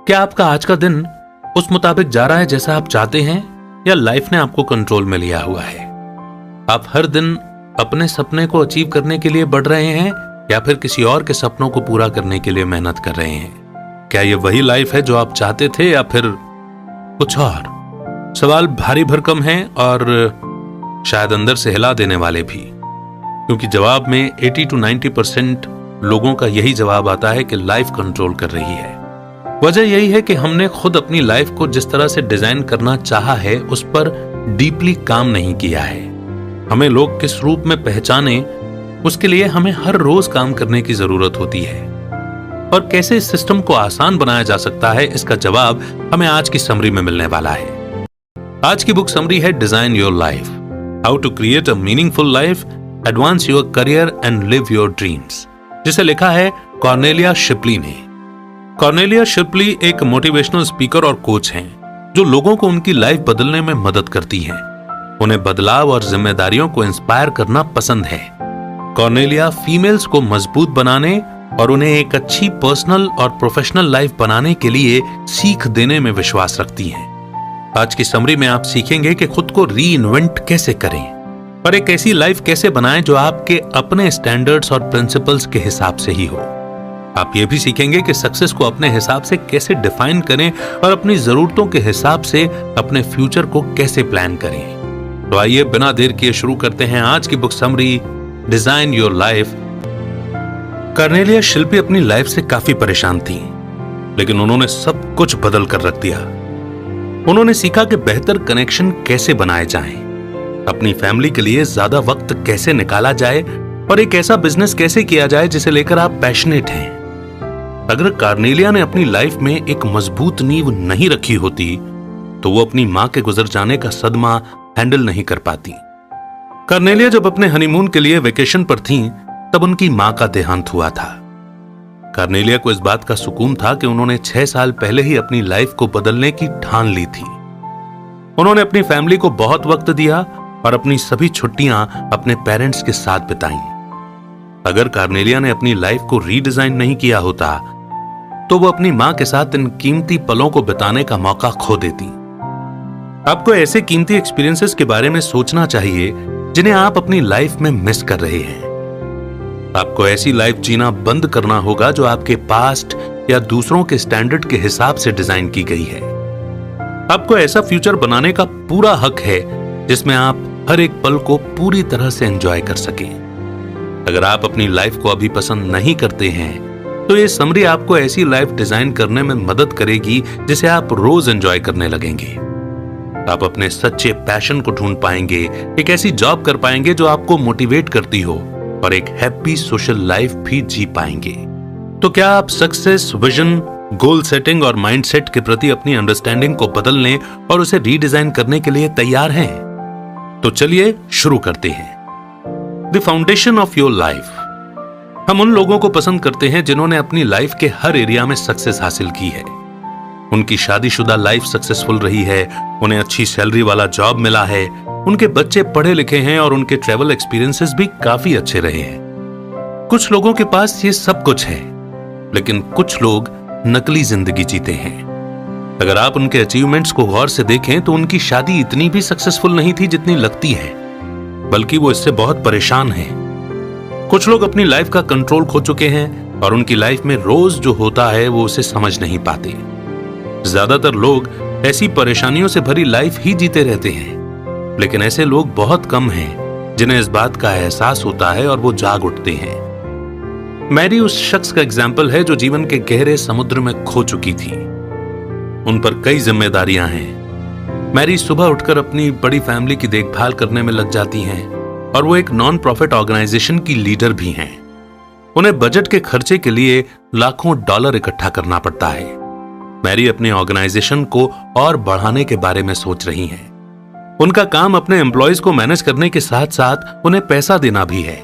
क्या आपका आज का दिन उस मुताबिक जा रहा है जैसा आप चाहते हैं, या लाइफ ने आपको कंट्रोल में लिया हुआ है? आप हर दिन अपने सपने को अचीव करने के लिए बढ़ रहे हैं, या फिर किसी और के सपनों को पूरा करने के लिए मेहनत कर रहे हैं? क्या ये वही लाइफ है जो आप चाहते थे, या फिर कुछ और? सवाल भारी भरकम है और शायद अंदर से हिला देने वाले भी, क्योंकि जवाब में 80 to 90% लोगों का यही जवाब आता है कि लाइफ कंट्रोल कर रही है। वजह यही है कि हमने खुद अपनी लाइफ को जिस तरह से डिजाइन करना चाहा है उस पर डीपली काम नहीं किया है। हमें लोग किस रूप में पहचाने, उसके लिए हमें हर रोज काम करने की जरूरत होती है। और कैसे इस सिस्टम को आसान बनाया जा सकता है, इसका जवाब हमें आज की समरी में मिलने वाला है। आज की बुक समरी है design your life, how to create a meaningful life, advance your career and live your dreams, जिसे लिखा है कॉर्नेलिया शिपली ने। कॉर्नेलिया शिपली एक मोटिवेशनल स्पीकर और कोच हैं, जो लोगों को उनकी लाइफ बदलने में मदद करती हैं। उन्हें बदलाव और जिम्मेदारियों को इंस्पायर करना पसंद है। कॉर्नेलिया फीमेल्स को मजबूत बनाने और उन्हें एक अच्छी पर्सनल और प्रोफेशनल लाइफ बनाने के लिए सीख देने में विश्वास रखती हैं। आज की समरी में आप सीखेंगे कि खुद को री इन्वेंट कैसे करें और एक ऐसी लाइफ कैसे बनाएं जो आपके अपने स्टैंडर्ड्स और प्रिंसिपल्स के हिसाब से ही हो। आप ये भी सीखेंगे कि सक्सेस को अपने हिसाब से कैसे डिफाइन करें और अपनी जरूरतों के हिसाब से अपने फ्यूचर को कैसे प्लान करें। तो आइए बिना देर किए शुरू करते हैं आज की book summary, design your life. Cornelia Shilpi अपनी लाइफ से काफी परेशान थी, लेकिन उन्होंने सब कुछ बदल कर रख दिया। उन्होंने सीखा कि बेहतर कनेक्शन कैसे बनाए जाएं, अपनी फैमिली के लिए ज्यादा वक्त कैसे निकाला जाए और एक ऐसा बिजनेस कैसे किया जाए जिसे लेकर आप पैशनेट हैं। अगर कॉर्नेलिया ने अपनी लाइफ में एक मजबूत नींव नहीं रखी होती तो वो अपनी मां के गुजर जाने का सदमा हैंडल नहीं कर पाती। कॉर्नेलिया जब अपने हनीमून के लिए वेकेशन पर थीं, तब उनकी मां का देहांत हुआ था। कॉर्नेलिया को इस बात का सुकून था कि उन्होंने 6 साल पहले ही अपनी लाइफ को बदलने की ठान ली थी। उन्होंने अपनी फैमिली को बहुत वक्त दिया और अपनी सभी छुट्टियां अपने पेरेंट्स के साथ बिताई। अगर कॉर्नेलिया ने अपनी लाइफ को रीडिजाइन नहीं किया होता तो वो अपनी मां के साथ इन कीमती पलों को बिताने का मौका खो देती। आपको ऐसे कीमती एक्सपीरियंसेस के बारे में सोचना चाहिए जिन्हें आप अपनी लाइफ में मिस कर रहे हैं। आपको ऐसी लाइफ जीना बंद करना होगा जो आपके पास्ट या दूसरों के स्टैंडर्ड के हिसाब से डिजाइन की गई है। आपको ऐसा फ्यूचर बनाने का पूरा हक है जिसमें आप हर एक पल को पूरी तरह से एंजॉय कर सकें। अगर आप अपनी लाइफ को अभी पसंद नहीं करते हैं तो ये समरी आपको ऐसी लाइफ डिजाइन करने में मदद करेगी जिसे आप रोज एंजॉय करने लगेंगे। आप अपने सच्चे पैशन को ढूंढ पाएंगे, एक ऐसी जॉब कर पाएंगे जो आपको मोटिवेट करती हो और एक हैप्पी सोशल लाइफ भी जी पाएंगे। तो क्या आप सक्सेस, विजन, गोल सेटिंग और माइंडसेट के प्रति अपनी अंडरस्टैंडिंग को बदलने और उसे रीडिजाइन करने के लिए तैयार हैं? तो चलिए शुरू करते हैं। The foundation of your life. हम उन लोगों को पसंद करते हैं जिन्होंने अपनी लाइफ के हर एरिया में सक्सेस हासिल की है। उनकी शादीशुदा लाइफ सक्सेसफुल रही है, उन्हें अच्छी सैलरी वाला जॉब मिला है, उनके बच्चे पढ़े लिखे हैं और उनके ट्रैवल एक्सपीरियंसेस भी काफी अच्छे रहे हैं। कुछ लोगों के पास ये सब कुछ है, लेकिन कुछ लोग नकली जिंदगी जीते हैं। अगर आप उनके अचीवमेंट्स को गौर से देखें तो उनकी शादी इतनी भी सक्सेसफुल नहीं थी जितनी लगती है, बल्कि वो इससे बहुत परेशान हैं। कुछ लोग अपनी लाइफ का कंट्रोल खो चुके हैं और उनकी लाइफ में रोज जो होता है वो उसे समझ नहीं पाते। ज्यादातर लोग ऐसी परेशानियों से भरी लाइफ ही जीते रहते हैं, लेकिन ऐसे लोग बहुत कम हैं जिन्हें इस बात का एहसास होता है और वो जाग उठते हैं। मैरी उस शख्स का एग्जाम्पल है जो जीवन के गहरे समुद्र में खो चुकी थी। उन पर कई जिम्मेदारियां हैं। मैरी सुबह उठकर अपनी बड़ी फैमिली की देखभाल करने में लग जाती हैं और वो एक नॉन प्रॉफिट ऑर्गेनाइजेशन की लीडर भी हैं। उन्हें बजट के खर्चे के लिए लाखों डॉलर इकट्ठा करना पड़ता है। मैरी अपने ऑर्गेनाइजेशन को और बढ़ाने के बारे में सोच रही हैं। उनका काम अपने एम्प्लॉयज को मैनेज करने के साथ साथ उन्हें पैसा देना भी है।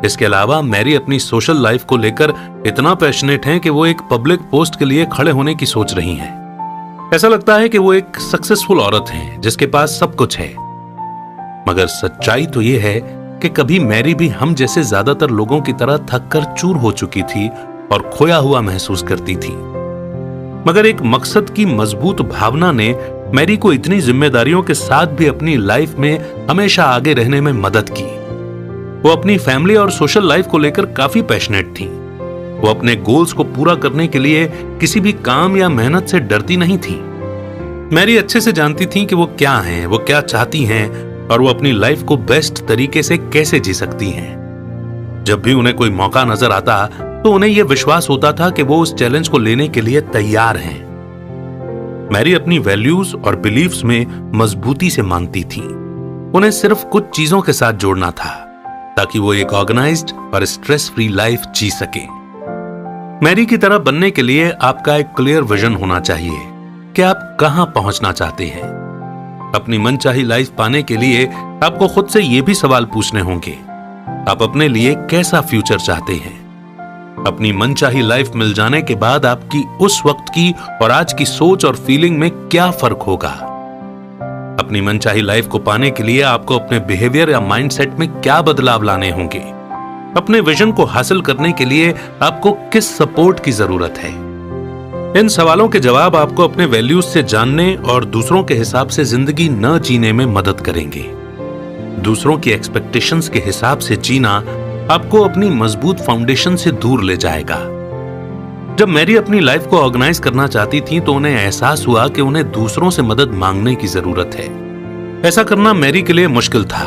इसके अलावा मैरी अपनी सोशल लाइफ को लेकर इतना पैशनेट हैं कि वो एक पब्लिक पोस्ट के लिए खड़े होने की सोच रही हैं। ऐसा लगता है कि वो एक सक्सेसफुल औरत हैं जिसके पास सब कुछ है, मगर सच्चाई तो ये है कि कभी मैरी भी हम जैसे ज्यादातर लोगों की तरह थक कर चूर हो चुकी थी और खोया हुआ महसूस करती थी। मगर एक मकसद की मजबूत भावना ने मैरी को इतनी जिम्मेदारियों के साथ भी अपनी लाइफ में हमेशा आगे रहने में मदद की। वो अपनी फैमिली और सोशल लाइफ को लेकर काफी पैशनेट थी। वो अपने गोल्स को पूरा करने के लिए किसी भी काम या मेहनत से डरती नहीं थी। मैरी अच्छे से जानती थी कि वो क्या हैं, वो क्या चाहती हैं और वो अपनी लाइफ को बेस्ट तरीके से कैसे जी सकती हैं। जब भी उन्हें कोई मौका नजर आता तो उन्हें यह विश्वास होता था कि वो उस चैलेंज को लेने के लिए तैयार हैं। मैरी अपनी वैल्यूज और बिलीफ्स में मजबूती से मानती थी। उन्हें सिर्फ कुछ चीजों के साथ जोड़ना था ताकि वो एक ऑर्गेनाइज्ड और स्ट्रेस फ्री लाइफ जी सके। मैरी की तरह बनने के लिए आपका एक क्लियर विजन होना चाहिए कि आप कहां पहुंचना चाहते हैं। अपनी मनचाही लाइफ पाने के लिए आपको खुद से ये भी सवाल पूछने होंगे, आप अपने लिए कैसा फ्यूचर चाहते हैं। अपनी मनचाही लाइफ मिल जाने के बाद आपकी उस वक्त की और आज की सोच और फीलिंग में क्या फर्क होगा। अपनी मनचाही लाइफ को पाने के लिए आपको अपने बिहेवियर या माइंडसेट में क्या बदलाव लाने होंगे। अपने विजन को हासिल करने के लिए आपको किस सपोर्ट की जरूरत है। इन सवालों के जवाब आपको अपने वैल्यूज से जानने और दूसरों के हिसाब से जिंदगी न जीने में मदद करेंगे। दूसरों की एक्सपेक्टेशंस के हिसाब से जीना आपको अपनी मजबूत फाउंडेशन से दूर ले जाएगा। जब मैरी अपनी लाइफ को ऑर्गेनाइज करना चाहती थी तो उन्हें एहसास हुआ कि उन्हें दूसरों से मदद मांगने की जरूरत है। ऐसा करना मैरी के लिए मुश्किल था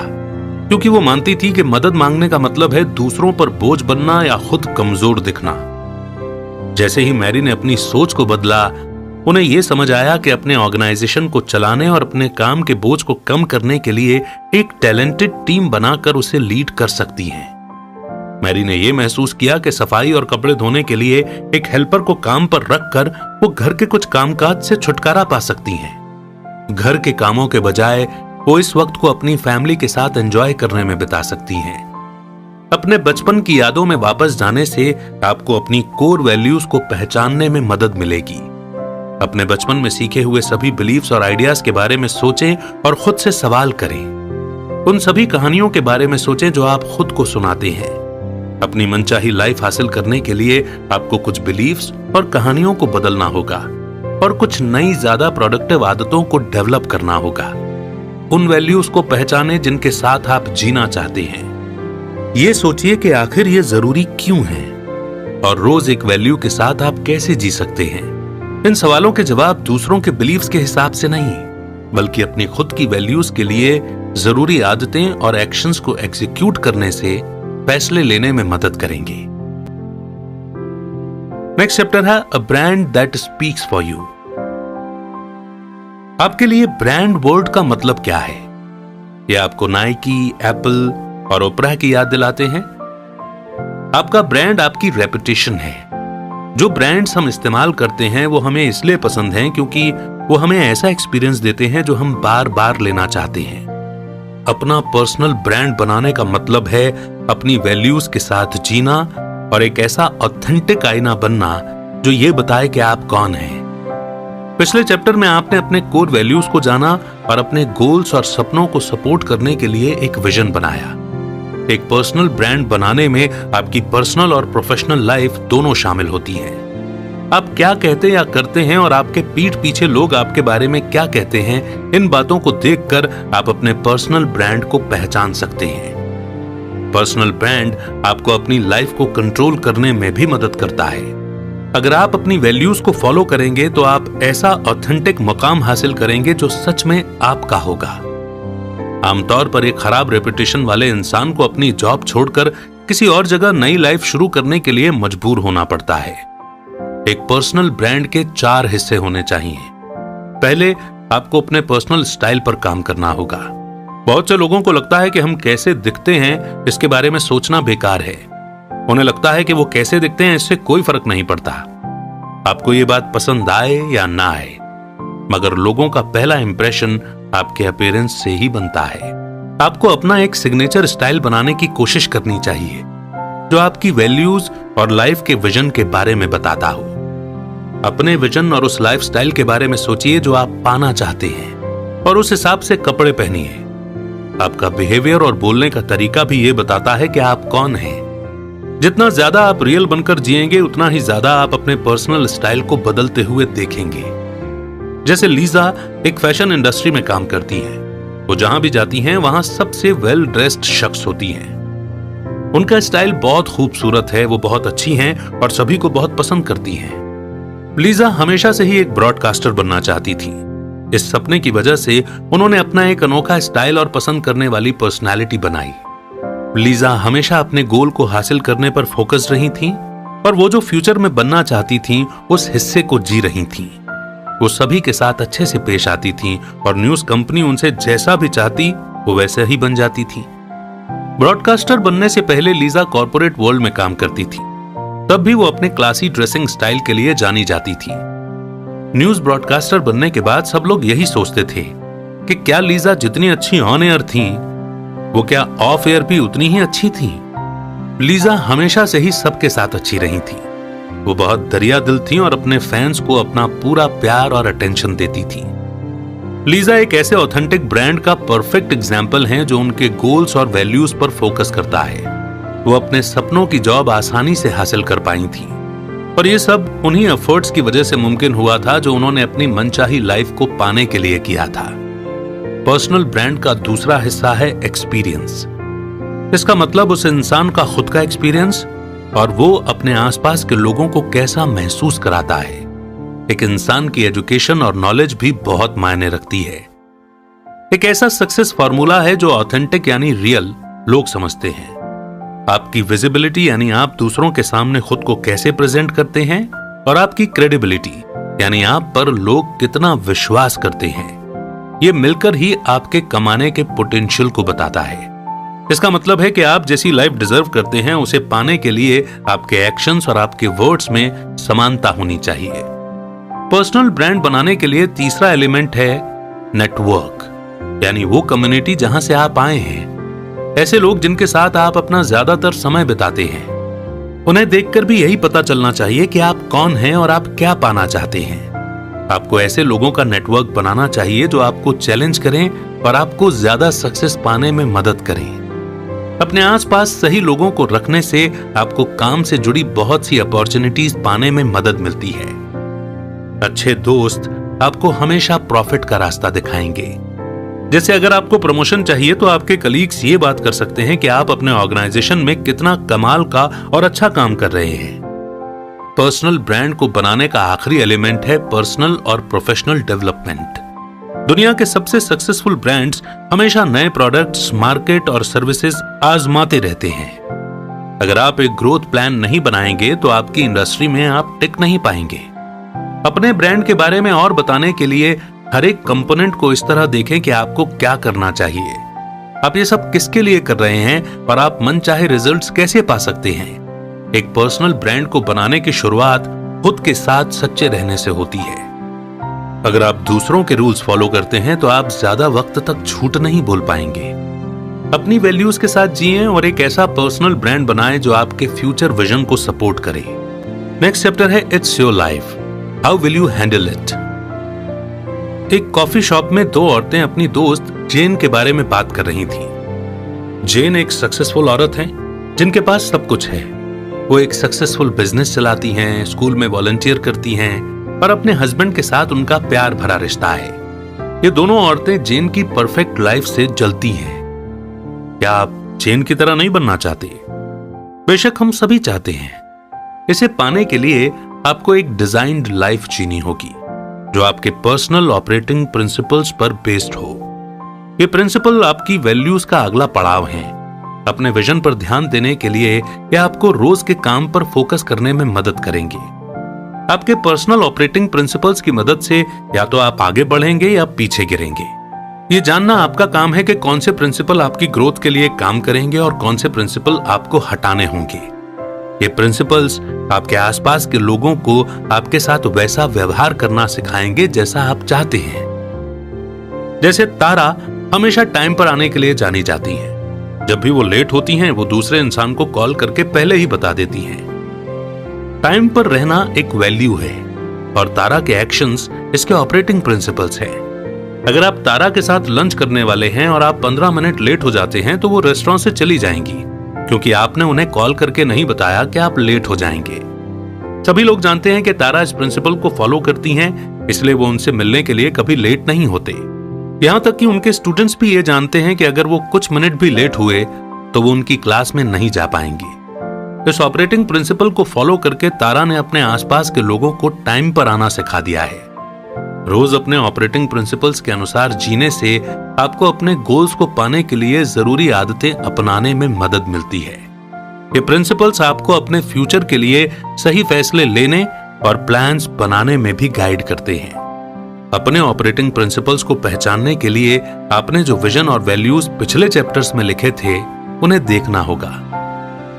क्योंकि वो मानती थी कि मदद मांगने का मतलब है दूसरों पर बोझ बनना या खुद कमजोर दिखना। जैसे ही मैरी ने अपनी सोच को बदला, उन्हें यह समझ आया कि अपने ऑर्गेनाइजेशन को चलाने और अपने काम के बोझ को कम करने के लिए एक टैलेंटेड टीम बनाकर उसे लीड कर सकती हैं। मैरी ने यह महसूस किया कि सफाई और कपड़े धोने के लिए एक हेल्पर को काम पर रखकर वो घर के कुछ कामकाज से छुटकारा पा सकती हैं। घर के कामों के बजाय वो इस वक्त को अपनी फैमिली के साथ एंजॉय करने में बिता सकती हैं। अपने बचपन की यादों में वापस जाने से आपको अपनी कोर वैल्यूज को पहचानने में मदद मिलेगी। अपने बचपन में सीखे हुए सभी बिलीफ्स और आइडियाज के बारे में सोचें और खुद से सवाल करें। उन सभी कहानियों के बारे में सोचें जो आप खुद को सुनाते हैं। अपनी मनचाही लाइफ हासिल करने के लिए आपको कुछ बिलीफ्स और कहानियों को बदलना होगा और कुछ नई ज्यादा प्रोडक्टिव आदतों को डेवलप करना होगा। उन वैल्यूज को पहचानें जिनके साथ आप जीना चाहते हैं। ये सोचिए कि आखिर ये जरूरी क्यों है और रोज एक वैल्यू के साथ आप कैसे जी सकते हैं। इन सवालों के जवाब दूसरों के बिलीफ्स के हिसाब से नहीं, बल्कि अपनी खुद की वैल्यूज के लिए जरूरी आदतें और एक्शंस को एग्जीक्यूट करने से फैसले लेने में मदद करेंगे। नेक्स्ट चैप्टर है a brand that speaks for you. आपके लिए ब्रांड वर्ड का मतलब क्या है? यह आपको नाइकी, एप्पल और ओपरा की याद दिलाते हैं। आपका ब्रांड आपकी रेपुटेशन है। जो ब्रांड्स हम इस्तेमाल करते हैं वो हमें इसलिए पसंद हैं क्योंकि वो हमें ऐसा एक्सपीरियंस देते हैं जो हम बार बार लेना चाहते हैं। अपना पर्सनल ब्रांड बनाने का मतलब है अपनी वैल्यूज के साथ जीना और एक ऐसा ऑथेंटिक आईना बनना जो ये बताए कि आप कौन हैं। पिछले चैप्टर में आपने अपने कोर वैल्यूज को जाना और अपने गोल्स और सपनों को सपोर्ट करने के लिए एक विजन बनाया। एक पर्सनल ब्रांड बनाने में आपकी पर्सनल और प्रोफेशनल लाइफ दोनों शामिल होती है। आप क्या कहते या करते हैं और आपके पीठ पीछे लोग आपके बारे में क्या कहते हैं, इन बातों को देखकर आप अपने पर्सनल ब्रांड को पहचान सकते हैं। पर्सनल ब्रांड आपको अपनी लाइफ को कंट्रोल करने में भी मदद करता है। अगर आप अपनी वैल्यूज को फॉलो करेंगे तो आप ऐसा ऑथेंटिक मुकाम हासिल करेंगे जो सच में आपका होगा। आमतौर पर एक खराब रेपुटेशन वाले इंसान को अपनी जॉब छोड़कर किसी और जगह नई लाइफ शुरू करने के लिए मजबूर होना पड़ता है। एक पर्सनल ब्रांड के 4 हिस्से होने चाहिए। पहले, आपको अपने पर्सनल स्टाइल पर काम करना होगा। बहुत से लोगों को लगता है कि हम कैसे दिखते हैं इसके बारे में सोचना बेकार है। उन्हें लगता है कि वो कैसे दिखते हैं इससे कोई फर्क नहीं पड़ता, आपको ये बात पसंद आए या ना आए। मगर लोगों का पहला इंप्रेशन आपके अपीयरेंस से ही बनता है। आपको अपना एक सिग्नेचर स्टाइल बनाने की कोशिश करनी चाहिए जो आपकी वैल्यूज और लाइफ के विजन के बारे में बताता हो। अपने विजन और उस लाइफ स्टाइल के बारे में सोचिए जो आप पाना चाहते हैं और उस हिसाब से कपड़े पहनिए। आपका बिहेवियर और बोलने का तरीका भी ये बताता है कि आप कौन हैं। जितना ज्यादा आप रियल बनकर जिएंगे उतना ही ज्यादा आप अपने पर्सनल स्टाइल को बदलते हुए देखेंगे। जैसे लीजा एक फैशन इंडस्ट्री में काम करती हैं। वो जहां भी जाती हैं वहां सबसे वेल ड्रेस्ड शख्स होती हैं। उनका स्टाइल बहुत खूबसूरत है, वो बहुत अच्छी हैं और सभी को बहुत पसंद करती हैं। लीजा हमेशा से ही एक ब्रॉडकास्टर बनना चाहती थी। इस सपने की वजह से उन्होंने अपना एक अनोखा स्टाइल और पसंद करने वाली पर्सनैलिटी बनाई। लीजा हमेशा अपने गोल को हासिल करने पर फोकस रही थीं और वो जो फ्यूचर में बनना चाहती थीं उस हिस्से को जी रही थीं। वो सभी के साथ अच्छे से पेश आती थीं और न्यूज कंपनी उनसे जैसा भी चाहती वो वैसे ही बन जाती थी। ब्रॉडकास्टर बनने से पहले लीजा कॉर्पोरेट वर्ल्ड में काम करती थी। तब भी वो अपने क्लासी ड्रेसिंग स्टाइल के लिए जानी जाती थी। न्यूज ब्रॉडकास्टर बनने के बाद सब लोग यही सोचते थे कि क्या लीजा जितनी अच्छी ऑन एयर थी वो क्या ऑफ एयर भी उतनी ही अच्छी थी। लीजा हमेशा से ही सबके साथ अच्छी रही थी। वो बहुत दरिया दिल थी और अपने फैंस को अपना पूरा प्यार और अटेंशन देती थी। लीजा एक ऐसे ऑथेंटिक ब्रांड का परफेक्ट एग्जाम्पल है जो उनके गोल्स और वैल्यूज पर फोकस करता है। वो अपने सपनों की जॉब आसानी से हासिल कर पाई थी और ये सब उन्हीं एफर्ट्स की वजह से मुमकिन हुआ था जो उन्होंने अपनी मनचाही लाइफ को पाने के लिए किया था। पर्सनल ब्रांड का दूसरा हिस्सा है एक्सपीरियंस। इसका मतलब उस इंसान का खुद का एक्सपीरियंस और वो अपने आसपास के लोगों को कैसा महसूस कराता है। एक इंसान की एजुकेशन और नॉलेज भी बहुत मायने रखती है। एक ऐसा सक्सेस फॉर्मूला है जो ऑथेंटिक यानी रियल लोग समझते हैं। आपकी विजिबिलिटी यानी आप दूसरों के सामने खुद को कैसे प्रेजेंट करते हैं और आपकी क्रेडिबिलिटी यानी आप पर लोग कितना विश्वास करते हैं। ये मिलकर ही आपके कमाने के पोटेंशियल को बताता है। इसका मतलब है कि आप जैसी लाइफ डिजर्व करते हैं उसे पाने के लिए आपके एक्शंस और आपके वर्ड्स में समानता होनी चाहिए। पर्सनल ब्रांड बनाने के लिए तीसरा एलिमेंट है नेटवर्क, यानी वो कम्युनिटी जहां से आप आए हैं। ऐसे लोग जिनके साथ आप अपना ज्यादातर समय बिताते हैं। उन्हें देखकर भी यही पता चलना चाहिए कि आप कौन हैं और आप क्या पाना चाहते हैं। आपको ऐसे लोगों का नेटवर्क बनाना चाहिए जो आपको चैलेंज करें और आपको ज्यादा सक्सेस पाने में मदद करें। अपने आसपास सही लोगों को रखने से आपको काम से जुड़ी बहुत सी अपॉर्चुनिटीज पाने में मदद मिलती है। अच्छे दोस्त आपको हमेशा प्रॉफिट का रास्ता दिखाएंगे। जैसे अगर आपको प्रमोशन चाहिए तो आपके कलीग्स ये बात कर सकते हैं कि आप अपने ऑर्गेनाइजेशन में कितना कमाल का और अच्छा काम कर रहे हैं। पर्सनल ब्रांड को बनाने का आखिरी एलिमेंट है पर्सनल और प्रोफेशनल डेवलपमेंट। दुनिया के सबसे सक्सेसफुल ब्रांड्स हमेशा नए प्रोडक्ट्स, मार्केट और सर्विसेज आजमाते रहते हैं। अगर आप एक ग्रोथ प्लान नहीं बनाएंगे तो आपकी इंडस्ट्री में आप टिक नहीं पाएंगे। अपने ब्रांड के बारे में और बताने के लिए हर एक कंपोनेंट को इस तरह देखें कि आपको क्या करना चाहिए, आप ये सब किसके लिए कर रहे हैं और आप मनचाहे रिजल्ट्स कैसे पा सकते हैं। एक पर्सनल ब्रांड को बनाने की शुरुआत खुद के साथ सच्चे रहने से होती है। अगर आप दूसरों के रूल्स फॉलो करते हैं तो आप ज्यादा वक्त तक झूठ नहीं बोल पाएंगे। अपनी वैल्यूज के साथ जिएं और एक ऐसा पर्सनल ब्रांड बनाएं जो आपके फ्यूचर विजन को सपोर्ट करे। नेक्स्ट चैप्टर है it's your life, how will you handle it. एक कॉफी शॉप में दो औरतें अपनी दोस्त जेन के बारे में बात कर रही थी। जेन एक सक्सेसफुल औरत है जिनके पास सब कुछ है। वो एक सक्सेसफुल बिजनेस चलाती हैं, स्कूल में वॉलंटियर करती हैं और अपने हस्बैंड के साथ उनका प्यार भरा रिश्ता है। ये दोनों औरतें जेन की परफेक्ट लाइफ से जलती हैं। क्या आप जेन की तरह नहीं बनना चाहते? बेशक हम सभी चाहते हैं। इसे पाने के लिए आपको एक डिजाइन्ड लाइफ जीनी होगी जो आपके पर्सनल ऑपरेटिंग प्रिंसिपल्स पर बेस्ड हो। ये प्रिंसिपल आपकी वैल्यूज का अगला पड़ाव है। अपने विजन पर ध्यान देने के लिए यह आपको रोज के काम पर फोकस करने में मदद करेंगे। आपके पर्सनल ऑपरेटिंग प्रिंसिपल्स की मदद से या तो आप आगे बढ़ेंगे या पीछे गिरेंगे। ये जानना आपका काम है कि कौन से प्रिंसिपल आपकी ग्रोथ के लिए काम करेंगे और कौन से प्रिंसिपल आपको हटाने होंगे। ये प्रिंसिपल्स आपके आसपास के लोगों को आपके साथ वैसा व्यवहार करना सिखाएंगे जैसा आप चाहते हैं। जैसे तारा हमेशा टाइम पर आने के लिए जानी जाती हैं। जब भी वो लेट होती हैं, वो दूसरे इंसान को कॉल करके पहले ही बता देती हैं। टाइम पर रहना एक वैल्यू है और तारा के एक्शंस इसके ऑपरेटिंग प्रिंसिपल्स हैं। अगर आप तारा के साथ लंच करने वाले हैं और आप 15 मिनट लेट हो जाते हैं तो वो रेस्टोरेंट से चली जाएंगी क्योंकि आपने उन्हें कॉल करके नहीं बताया कि आप लेट हो जाएंगे। सभी लोग जानते हैं कि तारा इस प्रिंसिपल को फॉलो करती हैं, इसलिए वो उनसे मिलने के लिए कभी लेट नहीं होते। यहां तक कि उनके स्टूडेंट्स भी ये जानते हैं कि अगर वो कुछ मिनट भी लेट हुए तो वो उनकी क्लास में नहीं जा पाएंगी। इस ऑपरेटिंग प्रिंसिपल को फॉलो करके तारा ने अपने आसपास के लोगों को टाइम पर आना सिखा दिया है। रोज अपने ऑपरेटिंग प्रिंसिपल्स के अनुसार जीने से आपको अपने गोल्स को पाने के लिए जरूरी आदतें अपनाने में मदद मिलती है। ये प्रिंसिपल्स आपको अपने फ्यूचर के लिए सही फैसले लेने और प्लान्स बनाने में भी गाइड करते हैं। अपने ऑपरेटिंग प्रिंसिपल्स को पहचानने के लिए आपने जो विजन और वैल्यूज पिछले चैप्टर्स में लिखे थे उन्हें देखना होगा।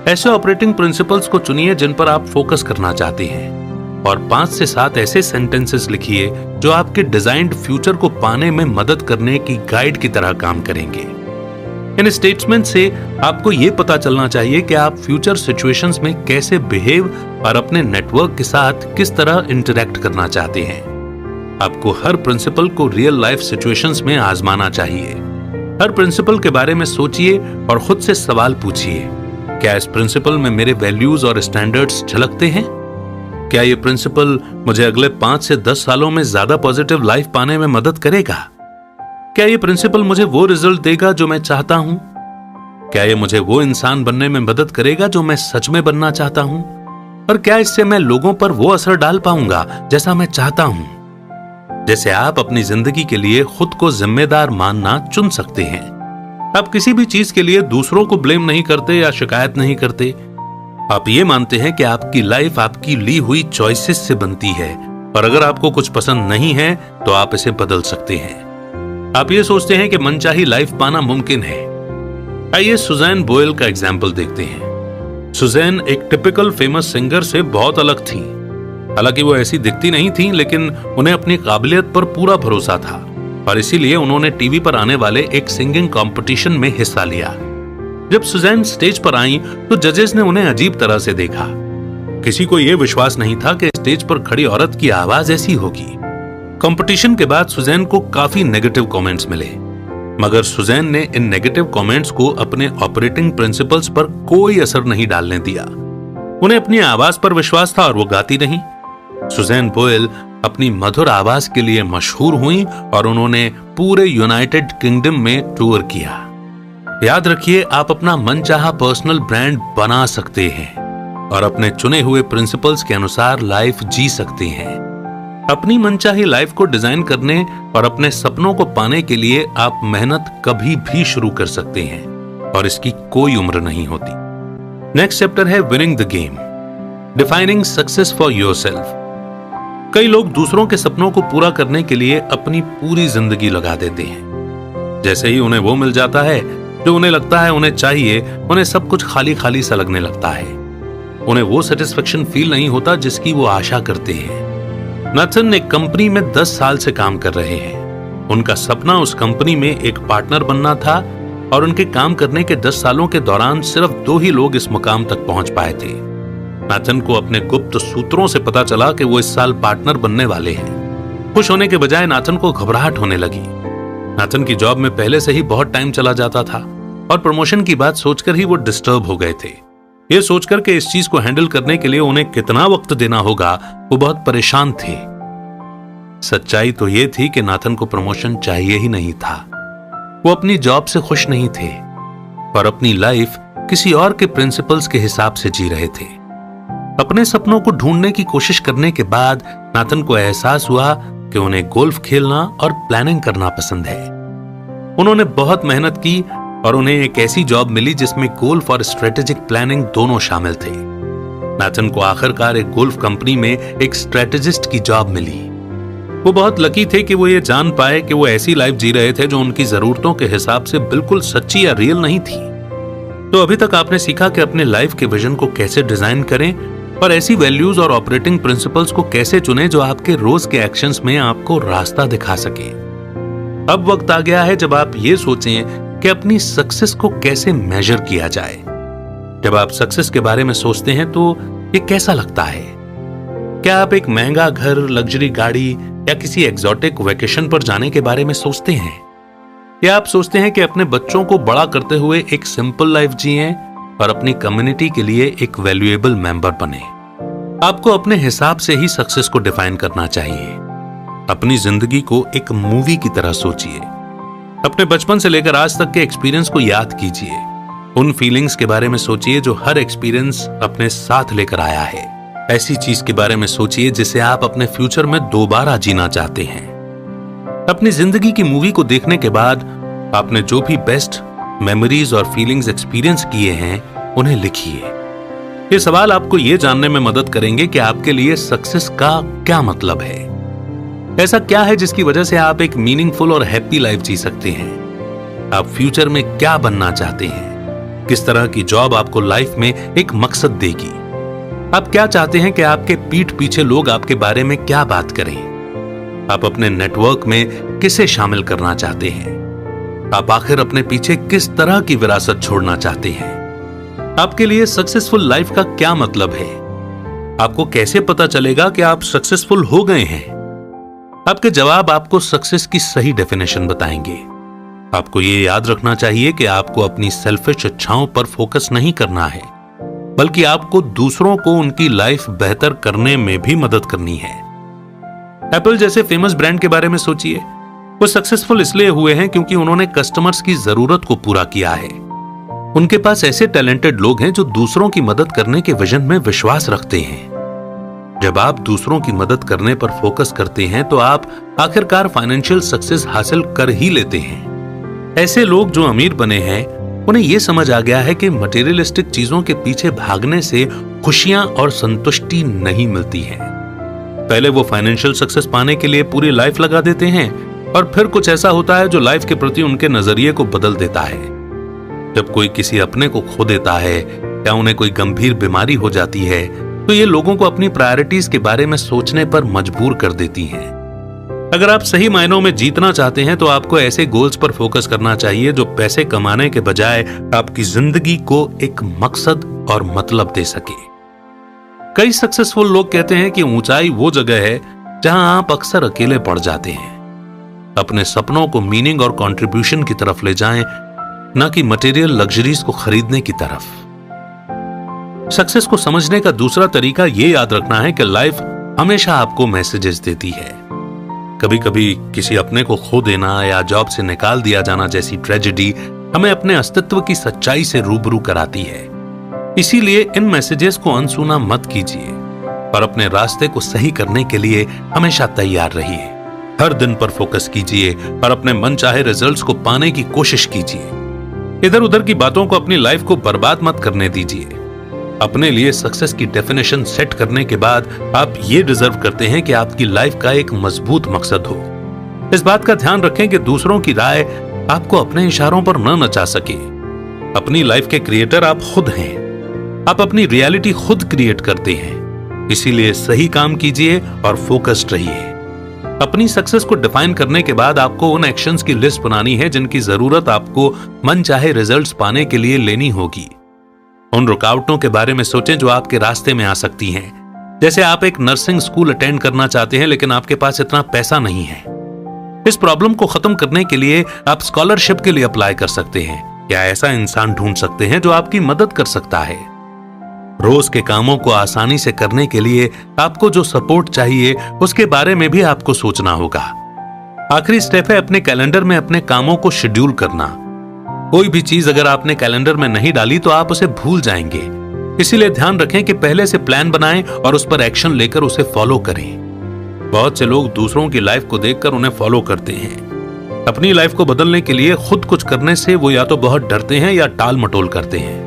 ऐसे ऑपरेटिंग प्रिंसिपल्स को चुनिए जिन पर आप फोकस करना चाहते हैं और 5 से 7 ऐसे सेंटेंसेस लिखिए जो आपके डिजाइन्ड फ्यूचर को पाने में मदद करने की गाइड की तरह काम करेंगे। इन स्टेटमेंट से आपको यह पता चलना चाहिए कि आप फ्यूचर सिचुएशंस में कैसे बिहेव और अपने नेटवर्क के साथ किस तरह इंटरैक्ट करना चाहते हैं। आपको हर प्रिंसिपल को रियल लाइफ सिचुएशंस में आजमाना चाहिए। हर प्रिंसिपल के बारे में सोचिए और खुद से सवाल पूछिए, क्या इस प्रिंसिपल में मेरे वैल्यूज और स्टैंडर्ड्स झलकते हैं? क्या ये प्रिंसिपल मुझे अगले 5 से 10 सालों में ज्यादा पॉजिटिव लाइफ पाने में मदद करेगा? क्या ये प्रिंसिपल मुझे वो रिजल्ट देगा जो मैं चाहता हूं? क्या ये मुझे वो इंसान बनने में मदद करेगा जो मैं सच में बनना चाहता हूं? और क्या इससे मैं लोगों पर वो असर डाल पाऊंगा जैसा मैं चाहता हूं? जैसे आप अपनी जिंदगी के लिए खुद को जिम्मेदार मानना चुन सकते हैं। आप किसी भी चीज के लिए दूसरों को ब्लेम नहीं करते या शिकायत नहीं करते। आप ये मानते हैं कि आपकी लाइफ आपकी ली हुई चॉइसेस से बनती है और अगर आपको कुछ पसंद नहीं है तो आप इसे बदल सकते हैं। आप ये सोचते हैं कि मनचाही लाइफ पाना मुमकिन है। आइए सुजैन बोयल का एग्जाम्पल देखते हैं। सुजैन एक टिपिकल फेमस सिंगर से बहुत अलग थी। हालांकि वो ऐसी दिखती नहीं थी, लेकिन उन्हें अपनी काबिलियत पर पूरा भरोसा था और इसीलिए उन्होंने टीवी पर आने वाले एक सिंगिंग कंपटीशन में हिस्सा लिया। जब सुजैन स्टेज पर आई तो जजेस ने उन्हें अजीब तरह से देखा। किसी को यह विश्वास नहीं था कि स्टेज पर खड़ी औरत की आवाज ऐसी होगी। कंपटीशन के बाद सुजैन को काफी नेगेटिव कमेंट्स मिले, मगर सुजैन ने इन नेगेटिव कमेंट्स को अपने ऑपरेटिंग प्रिंसिपल्स पर कोई असर नहीं डालने दिया। उन्हें अपनी आवाज पर विश्वास था और वो गाती नहीं। सुजैन बोयल अपनी मधुर आवाज के लिए मशहूर हुई और उन्होंने पूरे यूनाइटेड किंगडम में टूर किया। याद रखिए, आप अपना मनचाहा पर्सनल ब्रांड बना सकते हैं और अपने चुने हुए प्रिंसिपल्स के अनुसार लाइफ जी सकते हैं। अपनी मनचाही लाइफ को डिजाइन करने और अपने सपनों को पाने के लिए आप मेहनत कभी भी शुरू कर सकते हैं और इसकी कोई उम्र नहीं होती। नेक्स्ट चैप्टर है winning the game, defining success for yourself. कई लोग दूसरों के सपनों को पूरा करने के लिए अपनी पूरी जिंदगी लगा देते हैं। जैसे ही उन्हें वो मिल जाता है जो उन्हें लगता है उन्हें चाहिए, उन्हें सब कुछ खाली खाली सा लगने लगता है। उन्हें वो सेटिस्फेक्शन फील नहीं होता जिसकी वो आशा करते हैं। नाथन एक कंपनी में 10 साल से काम कर रहे हैं। उनका सपना उस कंपनी में एक पार्टनर बनना था और उनके काम करने के 10 सालों के दौरान सिर्फ 2 ही लोग इस मुकाम तक पहुंच पाए थे। नाथन को अपने गुप्त सूत्रों से पता चला कि वो इस साल पार्टनर बनने वाले हैं। खुश होने के बजाय नाथन को घबराहट होने लगी। नाथन की जॉब में पहले से ही बहुत टाइम चला जाता था और प्रमोशन की बात सोचकर ही वो डिस्टर्ब हो गए थे। ये सोचकर के इस चीज को हैंडल करने के लिए उन्हें कितना वक्त देना होगा, वो बहुत परेशान थे। सच्चाई तो ये थी कि नाथन को प्रमोशन चाहिए ही नहीं था। वो अपनी जॉब से खुश नहीं थे पर अपनी लाइफ किसी और के प्रिंसिपल्स के हिसाब से जी रहे थे। अपने सपनों को ढूंढने की कोशिश करने के बाद नाथन को एहसास हुआ कि उन्हें गोल्फ खेलना और प्लानिंग करना पसंद है। उन्होंने बहुत मेहनत की और उन्हें एक ऐसी जॉब मिली जिसमें गोल्फ और स्ट्रेटेजिक प्लानिंग दोनों शामिल थे। नाथन को आखिरकार एक गोल्फ कंपनी में एक स्ट्रेटेजिस्ट की जॉब मिली। वो बहुत लकी थे कि वो ये जान पाए कि वो ऐसी लाइफ जी रहे थे जो उनकी जरूरतों के हिसाब से बिल्कुल सच्ची या रियल नहीं थी। तो अभी तक आपने सीखा कि अपने लाइफ के विजन को कैसे डिजाइन करें और ऐसी वैल्यूज और ऑपरेटिंग प्रिंसिपल्स को कैसे चुनें जो आपके रोज के एक्शंस में आपको रास्ता दिखा सके। अब वक्त आ गया है जब आप ये सोचें कि अपनी सक्सेस को कैसे मेजर किया जाए। जब आप सक्सेस के बारे में सोचते हैं तो ये कैसा लगता है? क्या आप एक महंगा घर, लग्जरी गाड़ी या किसी एक्सोटिक वेकेशन पर जाने के बारे में सोचते हैं? या आप सोचते हैं कि अपने बच्चों को बड़ा करते हुए एक सिंपल लाइफ जिएं और अपनी कम्युनिटी के लिए एक वैल्यूएबल मेंबर बने। आपको अपने हिसाब से ही सक्सेस को डिफाइन करना चाहिए। अपनी जिंदगी को एक मूवी की तरह सोचिए। अपने बचपन से लेकर आज तक के एक्सपीरियंस को याद कीजिए। उन फीलिंग्स के बारे में सोचिए जो हर एक्सपीरियंस अपने साथ लेकर आया है। ऐसी चीज के बारे में सोचिए जिसे आप अपने फ्यूचर में दोबारा जीना चाहते हैं। अपनी जिंदगी की मूवी को देखने के बाद आपने जो भी बेस्ट मेमोरीज और फीलिंग्स एक्सपीरियंस किए हैं उन्हें लिखिए। ये सवाल आपको ये जानने में मदद करेंगे कि आपके लिए सक्सेस का क्या मतलब है। ऐसा क्या है जिसकी वजह से आप एक मीनिंगफुल और हैप्पी लाइफ जी सकते हैं। आप फ्यूचर में क्या बनना चाहते हैं। किस तरह की जॉब आपको लाइफ में एक मकसद देगी। आप क्या चाहते हैं कि आपके पीठ पीछे लोग आपके बारे में क्या बात करें। आप अपने नेटवर्क में किसे शामिल करना चाहते हैं। आप आखिर अपने पीछे किस तरह की विरासत छोड़ना चाहते हैं। आपके लिए सक्सेसफुल लाइफ का क्या मतलब है। आपको कैसे पता चलेगा कि आप सक्सेसफुल हो गए हैं। आपके जवाब आपको सक्सेस की सही डेफिनेशन बताएंगे। आपको यह याद रखना चाहिए कि आपको अपनी सेल्फिश इच्छाओं पर फोकस नहीं करना है, बल्कि आपको दूसरों को उनकी लाइफ बेहतर करने में भी मदद करनी है। एप्पल जैसे फेमस ब्रांड के बारे में सोचिए। वो सक्सेसफुल इसलिए हुए हैं क्योंकि उन्होंने कस्टमर्स की जरूरत को पूरा किया है। उनके पास ऐसे टैलेंटेड लोग हैं जो दूसरों की मदद करने के विजन में विश्वास रखते हैं। जब आप दूसरों की मदद करने पर फोकस करते हैं तो आप आखिरकार फाइनेंशियल सक्सेस हासिल कर ही लेते हैं। ऐसे लोग जो अमीर बने हैं उन्हें यह समझ आ गया है कि मटेरियलिस्टिक चीजों के पीछे भागने से खुशियां और संतुष्टि नहीं मिलती है। पहले वो फाइनेंशियल सक्सेस पाने के लिए पूरी लाइफ लगा देते हैं और फिर कुछ ऐसा होता है जो लाइफ के प्रति उनके नजरिए को बदल देता है। जब कोई किसी अपने को खो देता है या उन्हें कोई गंभीर बीमारी हो जाती है तो ये लोगों को अपनी प्रायोरिटीज के बारे में सोचने पर मजबूर कर देती हैं। अगर आप सही मायनों में जीतना चाहते हैं तो आपको ऐसे गोल्स पर फोकस करना चाहिए जो पैसे कमाने के बजाय आपकी जिंदगी को एक मकसद और मतलब दे सके। कई सक्सेसफुल लोग कहते हैं कि ऊंचाई वो जगह है जहां आप अक्सर अकेले पड़ जाते हैं। अपने सपनों को मीनिंग और कंट्रीब्यूशन की तरफ ले जाएं, न कि मटेरियल लग्जरीज को खरीदने की तरफ। सक्सेस को समझने का दूसरा तरीका यह याद रखना है कि लाइफ हमेशा आपको मैसेजेस देती है। कभी कभी किसी अपने को खो देना या जॉब से निकाल दिया जाना जैसी ट्रेजेडी हमें अपने अस्तित्व की सच्चाई से रूबरू कराती है। इसीलिए इन मैसेजेस को अनसुना मत कीजिए और अपने रास्ते को सही करने के लिए हमेशा तैयार रहिए। हर दिन पर फोकस कीजिए और अपने मनचाहे रिजल्ट्स को पाने की कोशिश कीजिए। इधर उधर की बातों को अपनी लाइफ को बर्बाद मत करने दीजिए। अपने लिए सक्सेस की डेफिनेशन सेट करने के बाद आप ये डिजर्व करते हैं कि आपकी लाइफ का एक मजबूत मकसद हो। इस बात का ध्यान रखें कि दूसरों की राय आपको अपने इशारों पर न नचा सके। अपनी लाइफ के क्रिएटर आप खुद हैं। आप अपनी रियलिटी खुद क्रिएट करते हैं। इसीलिए सही काम कीजिए और फोकस्ड रहिए। अपनी सक्सेस को डिफाइन करने के बाद आपको उन एक्शंस की लिस्ट बनानी है जिनकी जरूरत आपको मनचाहे रिजल्ट्स पाने के लिए लेनी होगी। उन रुकावटों के बारे में सोचें जो आपके रास्ते में आ सकती हैं। जैसे आप एक नर्सिंग स्कूल अटेंड करना चाहते हैं लेकिन आपके पास इतना पैसा नहीं है। इस प्रॉब्लम को खत्म करने के लिए आप स्कॉलरशिप के लिए अप्लाई कर सकते हैं या ऐसा इंसान ढूंढ सकते हैं जो आपकी मदद कर सकता है। रोज के कामों को आसानी से करने के लिए आपको जो सपोर्ट चाहिए उसके बारे में भी आपको सोचना होगा। आखिरी स्टेप है अपने कैलेंडर में अपने कामों को शेड्यूल करना। कोई भी चीज अगर आपने कैलेंडर में नहीं डाली तो आप उसे भूल जाएंगे। इसीलिए ध्यान रखें कि पहले से प्लान बनाएं और उस पर एक्शन लेकर उसे फॉलो करें। बहुत से लोग दूसरों की लाइफ को देखकर उन्हें फॉलो करते हैं। अपनी लाइफ को बदलने के लिए खुद कुछ करने से वो या तो बहुत डरते हैं या टाल मटोल करते हैं।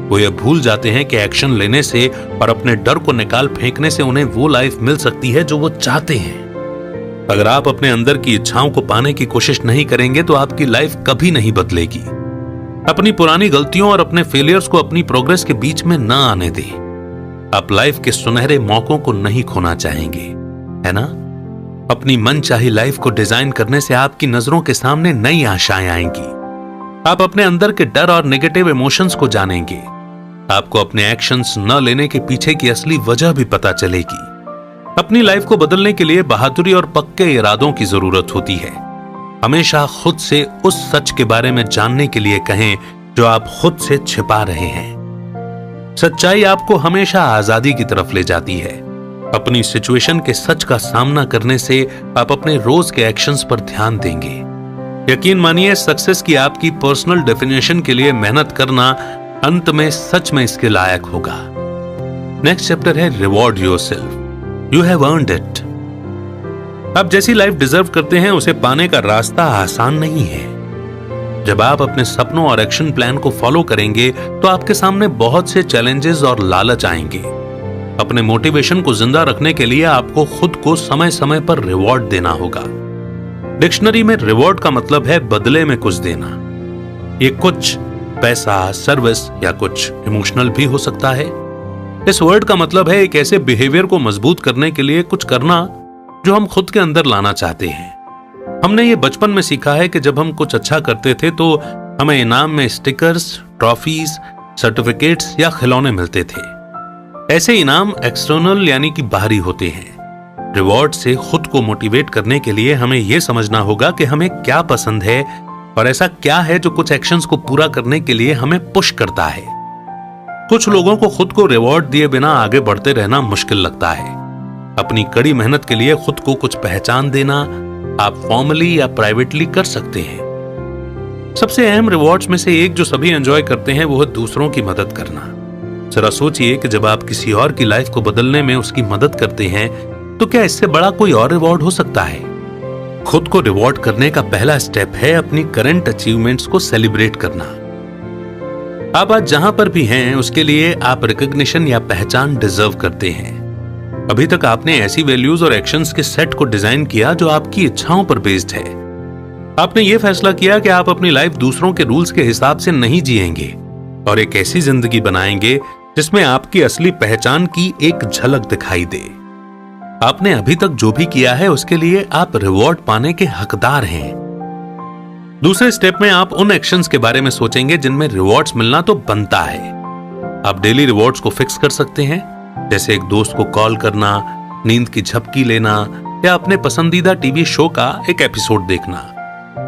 वो ये भूल जाते हैं कि एक्शन लेने से और अपने डर को निकाल फेंकने से उन्हें वो लाइफ मिल सकती है जो वो चाहते हैं। अगर आप अपने अंदर की इच्छाओं को पाने की कोशिश नहीं करेंगे तो आपकी लाइफ कभी नहीं बदलेगी। अपनी पुरानी गलतियों और अपने फेलियर्स को अपनी प्रोग्रेस के बीच में ना आने दें। आप लाइफ के सुनहरे मौकों को नहीं खोना चाहेंगे, है ना? अपनी मनचाही लाइफ को डिजाइन करने से आपकी नजरों के सामने नई आशाएं आएंगी। आप अपने अंदर के डर और नेगेटिव इमोशंस को जानेंगे। आपको अपने एक्शंस न लेने के पीछे की असली वजह भी पता चलेगी। अपनी लाइफ को बदलने के लिए बहादुरी और पक्के इरादों की जरूरत होती है। हमेशा खुद से उस सच के बारे में जानने के लिए कहें जो आप खुद से छिपा रहे हैं। सच्चाई आपको हमेशा आजादी की तरफ ले जाती है। अपनी सिचुएशन के सच का सामना करने से आप अपने रोज के एक्शंस पर ध्यान देंगे। यकीन मानिए, सक्सेस की आपकी पर्सनल डेफिनेशन के लिए मेहनत करना अंत में सच में इसके लायक होगा। नेक्स्ट चैप्टर है reward yourself, you have earned it. आप जैसी लाइफ डिजर्व करते हैं उसे पाने का रास्ता आसान नहीं है। जब आप अपने सपनों और एक्शन प्लान को फॉलो करेंगे तो आपके सामने बहुत से चैलेंजेस और लालच आएंगे। अपने मोटिवेशन को जिंदा रखने के लिए आपको खुद को समय समय पर रिवॉर्ड देना होगा। डिक्शनरी में रिवॉर्ड का मतलब है बदले में कुछ देना। ये कुछ पैसा, सर्विस या कुछ इमोशनल भी हो सकता है। इस वर्ड का मतलब है एक ऐसे बिहेवियर को मजबूत करने के लिए कुछ करना जो हम खुद के अंदर लाना चाहते हैं। हमने ये बचपन में सीखा है कि जब हम कुछ अच्छा करते थे तो हमें इनाम में स्टिकर्स, ट्रॉफीज, सर्टिफिकेट्स या खिलौने मिलते थे। ऐसे इनाम एक्सटर्नल यानी कि बाहरी होते हैं। रिवॉर्ड से खुद को मोटिवेट करने के लिए हमें यह समझना होगा कि हमें क्या पसंद है और ऐसा क्या है जो कुछ एक्शंस को पूरा करने के लिए हमें पुश करता है। कुछ लोगों को खुद को रिवॉर्ड दिए बिना आगे बढ़ते रहना मुश्किल लगता है। अपनी कड़ी मेहनत के लिए खुद को कुछ पहचान देना आप फॉर्मली या प्राइवेटली कर सकते हैं। सबसे अहम रिवॉर्ड्स में से एक जो सभी एंजॉय करते हैं वो है दूसरों की मदद करना। जरा सोचिए कि जब आप किसी और की लाइफ को बदलने में उसकी मदद करते हैं तो क्या इससे बड़ा कोई और रिवॉर्ड हो सकता है। खुद को रिवॉर्ड करने का पहला स्टेप है अपनी करंट अचीवमेंट्स को सेलिब्रेट करना। आप आज जहां पर भी हैं उसके लिए आप रिकॉग्निशन या पहचान डिजर्व करते हैं। अभी तक आपने ऐसी वैल्यूज और एक्शंस के सेट को डिजाइन किया जो आपकी इच्छाओं पर बेस्ड है। आपने ये फैसला किया कि आप अपनी लाइफ दूसरों के रूल्स के हिसाब से नहीं जिएंगे और एक ऐसी जिंदगी बनाएंगे जिसमें आपकी असली पहचान की एक झलक दिखाई दे। आपने अभी तक जो भी किया है उसके लिए आप रिवॉर्ड पाने के हकदार हैं। दूसरे स्टेप में आप उन एक्शंस के बारे में सोचेंगे जिनमें रिवॉर्ड्स मिलना तो बनता है। आप डेली रिवॉर्ड्स को फिक्स कर सकते हैं, जैसे एक दोस्त को कॉल करना, नींद की झपकी लेना या अपने पसंदीदा टीवी शो का एक एपिसोड देखना।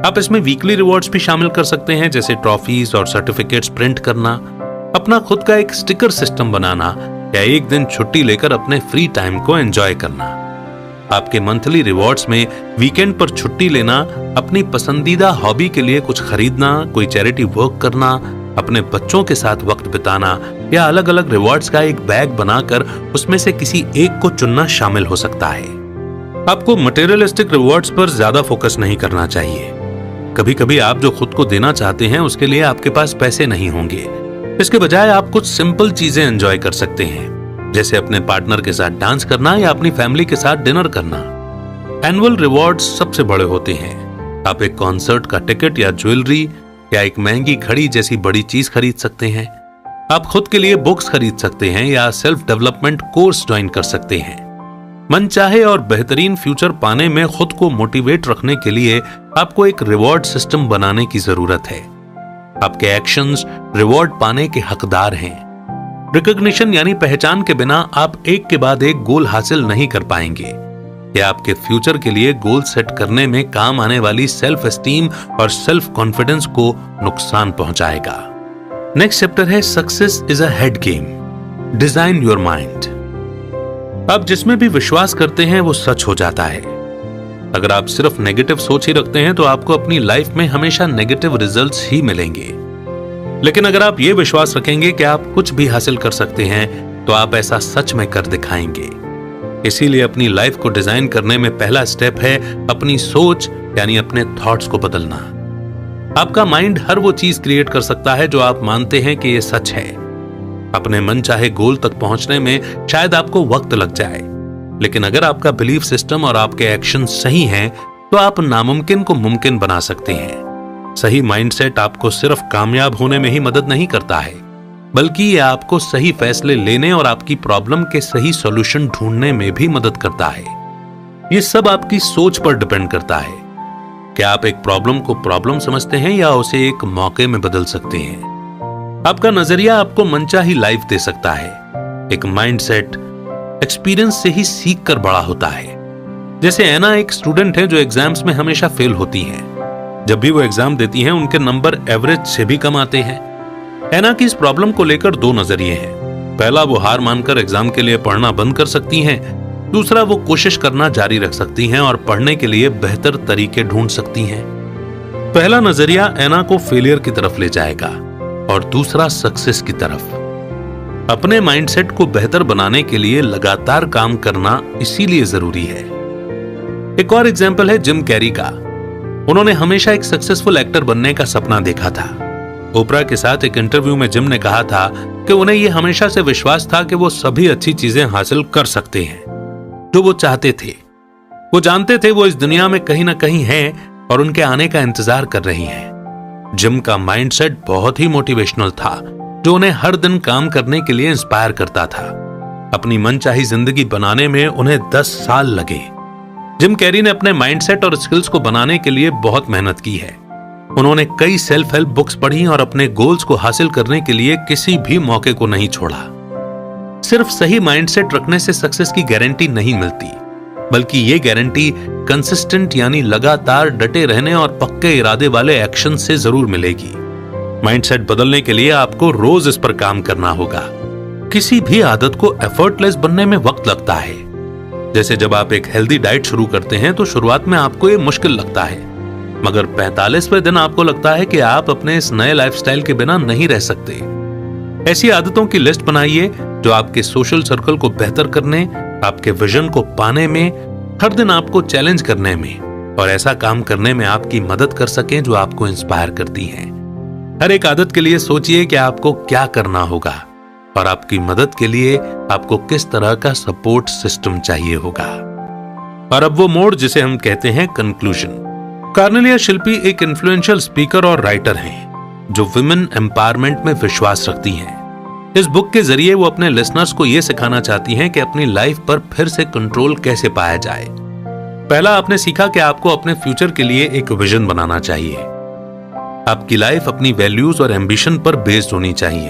आप इसमें वीकली रिवॉर्ड्स भी शामिल कर सकते हैं, जैसे ट्रॉफीज और सर्टिफिकेट्स प्रिंट करना, अपना खुद का एक स्टिकर सिस्टम बनाना या एक दिन छुट्टी लेकर अपने फ्री टाइम को एंजॉय करना। आपके मंथली रिवॉर्ड्स में वीकेंड पर छुट्टी लेना, अपनी पसंदीदा हॉबी के लिए कुछ खरीदना, कोई चैरिटी वर्क करना, अपने बच्चों के साथ वक्त बिताना या अलग अलग रिवॉर्ड्स का एक बैग बनाकर उसमें से किसी एक को चुनना शामिल हो सकता है। आपको मटेरियलिस्टिक रिवॉर्ड्स पर ज्यादा फोकस नहीं करना चाहिए। कभी कभी आप जो खुद को देना चाहते हैं उसके लिए आपके पास पैसे नहीं होंगे। इसके बजाय आप कुछ सिंपल चीजें एंजॉय कर सकते हैं, जैसे अपने पार्टनर के साथ डांस करना या अपनी फैमिली के साथ डिनर करना। एनुअल रिवॉर्ड्स सबसे बड़े होते हैं। आप एक कॉन्सर्ट का टिकट या ज्वेलरी या एक महंगी घड़ी जैसी बड़ी चीज खरीद सकते हैं। आप खुद के लिए बुक्स खरीद सकते हैं या सेल्फ डेवलपमेंट कोर्स ज्वाइन कर सकते हैं। मनचाहे और बेहतरीन फ्यूचर पाने में खुद को मोटिवेट रखने के लिए आपको एक रिवॉर्ड सिस्टम बनाने की जरूरत है। आपके एक्शंस रिवॉर्ड पाने के हकदार हैं। रिकॉग्निशन यानी पहचान के बिना आप एक के बाद एक गोल हासिल नहीं कर पाएंगे। यह आपके फ्यूचर के लिए गोल सेट करने में काम आने वाली सेल्फ एस्टीम और सेल्फ कॉन्फिडेंस को नुकसान पहुंचाएगा। नेक्स्ट चैप्टर है success is a head game, design your mind. आप जिसमें भी विश्वास करते हैं वो सच हो जाता है। अगर आप सिर्फ नेगेटिव सोच ही रखते हैं तो आपको अपनी लाइफ में हमेशा नेगेटिव रिजल्ट्स ही मिलेंगे। लेकिन अगर आप ये विश्वास रखेंगे कि आप कुछ भी हासिल कर सकते हैं तो आप ऐसा सच में कर दिखाएंगे। इसीलिए अपनी लाइफ को डिजाइन करने में पहला स्टेप है अपनी सोच यानी अपने थॉट्स को बदलना। आपका माइंड हर वो चीज क्रिएट कर सकता है जो आप मानते हैं कि ये सच है। अपने मन चाहे गोल तक पहुंचने में शायद आपको वक्त लग जाए, लेकिन अगर आपका बिलीफ सिस्टम और आपके एक्शन सही हैं तो आप नामुमकिन को मुमकिन बना सकते हैं। सही माइंडसेट आपको सिर्फ कामयाब होने में ही मदद नहीं करता है, बल्कि यह आपको सही फैसले लेने और आपकी प्रॉब्लम के सही सॉल्यूशन ढूंढने में भी मदद करता है। यह सब आपकी सोच पर डिपेंड करता है। क्या आप एक प्रॉब्लम को प्रॉब्लम समझते हैं या उसे एक मौके में बदल सकते हैं। आपका नजरिया आपको मनचाही लाइफ दे सकता है। एक माइंडसेट एक्सपीरियंस से ही सीख कर बड़ा होता है। जैसे ऐना एक स्टूडेंट है जो एग्जाम्स में हमेशा फेल होती है। जब भी वो एग्जाम देती हैं उनके नंबर एवरेज से भी कम आते हैं। ऐना की इस प्रॉब्लम को लेकर दो नजरिए हैं। पहला, वो हार मानकर एग्जाम के लिए पढ़ना बंद कर सकती हैं। दूसरा, वो कोशिश करना जारी रख सकती हैं और पढ़ने के लिए बेहतर तरीके ढूंढ सकती हैं। पहला नजरिया एना को फेलियर की तरफ ले जाएगा और दूसरा सक्सेस की तरफ। अपने माइंडसेट को बेहतर बनाने के लिए लगातार काम करना इसीलिए जरूरी है। एक और एग्जाम्पल है जिम कैरी का। उन्होंने हमेशा एक सक्सेसफुल एक्टर बनने का सपना देखा था। ओपरा के साथ एक इंटरव्यू में जिम ने कहा था कि उन्हें यह हमेशा से विश्वास था कि वो सभी अच्छी चीजें हासिल कर सकते हैं जो वो चाहते थे। वो जानते थे वो इस दुनिया में कहीं ना कहीं हैं और उनके आने का इंतजार कर रही हैं। जिम का माइंडसेट बहुत ही मोटिवेशनल था, जो उन्हें हर दिन काम करने के लिए इंस्पायर करता था। अपनी मनचाही जिंदगी बनाने में उन्हें 10 साल लगे। जिम कैरी ने अपने माइंडसेट और स्किल्स को बनाने के लिए बहुत मेहनत की है। उन्होंने कई सेल्फ हेल्प बुक्स पढ़ी और अपने गोल्स को हासिल करने के लिए किसी भी मौके को नहीं छोड़ा। सिर्फ सही माइंडसेट रखने से सक्सेस की गारंटी नहीं मिलती, बल्कि ये गारंटी कंसिस्टेंट यानी लगातार डटे रहने और पक्के इरादे वाले एक्शन से जरूर मिलेगी। माइंडसेट बदलने के लिए आपको रोज इस पर काम करना होगा। किसी भी आदत को एफर्टलेस बनने में वक्त लगता है। जैसे जब आप एक हेल्दी डाइट शुरू करते हैं तो शुरुआत में आपको ये मुश्किल लगता है, मगर 45वें दिन आपको लगता है कि आप अपने इस नए लाइफस्टाइल के बिना नहीं रह सकते। ऐसी आदतों की लिस्ट बनाइए जो आपके सोशल सर्कल को बेहतर करने, आपके विजन को पाने में, हर दिन आपको चैलेंज करने में और ऐसा काम करने में आपकी मदद कर सकें जो आपको इंस्पायर करती हैं। हर एक आदत के लिए सोचिए कि आपको क्या करना होगा और आपकी मदद के लिए आपको किस तरह का सपोर्ट सिस्टम चाहिए होगा। और अब वो मोड़ जिसे हम कहते हैं कंक्लूजन। कार्नेलिया शिल्पी एक इन्फ्लुएंशियल स्पीकर और राइटर हैं जो विमेन एम्पावरमेंट में विश्वास रखती हैं। इस बुक के जरिए वो अपने लिसनर्स को यह सिखाना चाहती हैं कि अपनी लाइफ पर फिर से कंट्रोल कैसे पाया जाए। पहला, आपने सीखा कि आपको अपने फ्यूचर के लिए एक विजन बनाना चाहिए। आपकी लाइफ अपनी वैल्यूज और एम्बिशन पर बेस्ड होनी चाहिए।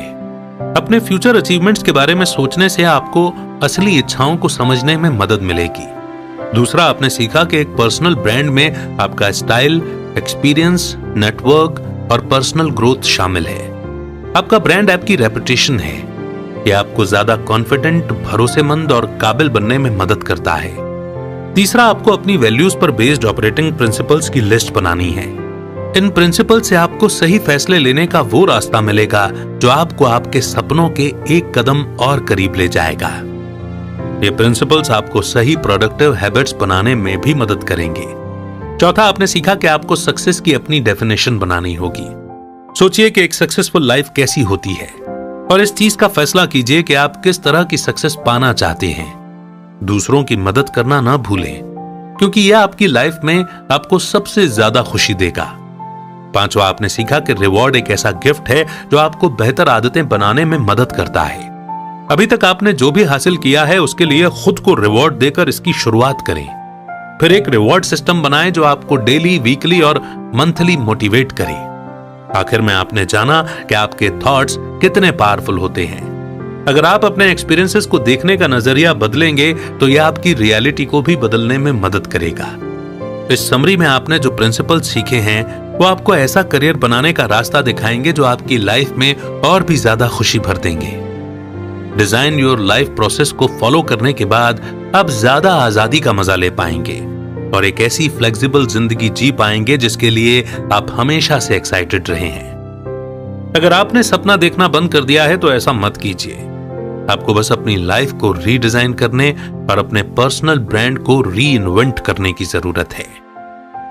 अपने फ्यूचर अचीवमेंट्स के बारे में सोचने से आपको असली इच्छाओं को समझने में मदद मिलेगी। दूसरा, आपने सीखा कि एक पर्सनल ब्रांड में आपका स्टाइल, एक्सपीरियंस, नेटवर्क और पर्सनल ग्रोथ शामिल है। आपका ब्रांड आपकी रेपुटेशन है। यह आपको ज्यादा कॉन्फिडेंट, भरोसेमंद और काबिल बनने में मदद करता है। तीसरा, आपको अपनी वैल्यूज पर बेस्ड ऑपरेटिंग प्रिंसिपल्स की लिस्ट बनानी है। इन प्रिंसिपल से आपको सही फैसले लेने का वो रास्ता मिलेगा जो आपको आपके सपनों के एक कदम और करीब ले जाएगा। ये प्रिंसिपल्स आपको सही प्रोडक्टिव हैबिट्स बनाने में भी मदद करेंगे। चौथा, आपने सीखा कि आपको सक्सेस की अपनी डेफिनेशन बनानी होगी। सोचिए कि एक सक्सेसफुल लाइफ कैसी होती है और इस चीज का फैसला कीजिए कि आप किस तरह की सक्सेस पाना चाहते हैं। दूसरों की मदद करना ना भूलें, क्योंकि यह आपकी लाइफ में आपको सबसे ज्यादा खुशी देगा। पांचवा, आपने सीखा कि रिवॉर्ड एक ऐसा गिफ्ट है जो आपको बेहतर आदतें बनाने में मदद करता है। अभी तक आपने जो भी हासिल किया है उसके लिए खुद को रिवॉर्ड देकर इसकी शुरुआत करें। फिर एक रिवॉर्ड सिस्टम बनाएं जो आपको डेली, वीकली और मंथली मोटिवेट करे। आखिर में आपने जाना कि आपके थॉट्स कितने पावरफुल होते हैं। अगर आप अपने एक्सपीरियंसेस को देखने का नजरिया बदलेंगे तो यह आपकी रियलिटी को भी बदलने में मदद करेगा। इस समरी में आपने जो प्रिंसिपल सीखे हैं वो आपको ऐसा करियर बनाने का रास्ता दिखाएंगे जो आपकी लाइफ में और भी ज्यादा खुशी भर देंगे। डिजाइन योर लाइफ प्रोसेस को फॉलो करने के बाद आप ज्यादा आजादी का मजा ले पाएंगे और एक ऐसी फ्लेक्सिबल जिंदगी जी पाएंगे जिसके लिए आप हमेशा से एक्साइटेड रहे हैं। अगर आपने सपना देखना बंद कर दिया है तो ऐसा मत कीजिए। आपको बस अपनी लाइफ को रीडिजाइन करने और अपने पर्सनल ब्रांड को री इन्वेंट करने की जरूरत है।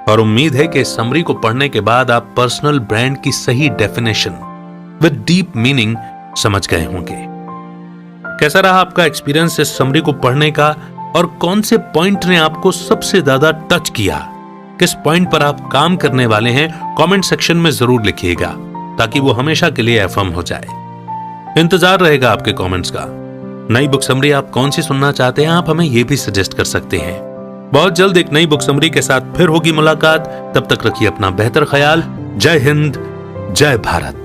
और उम्मीद है कि इस समरी को पढ़ने के बाद आप पर्सनल ब्रांड की सही डेफिनेशन विद डीप मीनिंग समझ गए होंगे। कैसा रहा आपका एक्सपीरियंस इस समरी को पढ़ने का और कौन से पॉइंट ने आपको सबसे ज्यादा टच किया? किस पॉइंट पर आप काम करने वाले हैं कमेंट सेक्शन में जरूर लिखिएगा ताकि वो हमेशा के लिए एफर्म हो जाए। इंतजार रहेगा आपके कमेंट्स का। नई बुक समरी आप कौन सी सुनना चाहते हैं आप हमें ये भी सजेस्ट कर सकते हैं। बहुत जल्द एक नई बुक समरी के साथ फिर होगी मुलाकात। तब तक रखिए अपना बेहतर ख्याल। जय हिंद, जय भारत।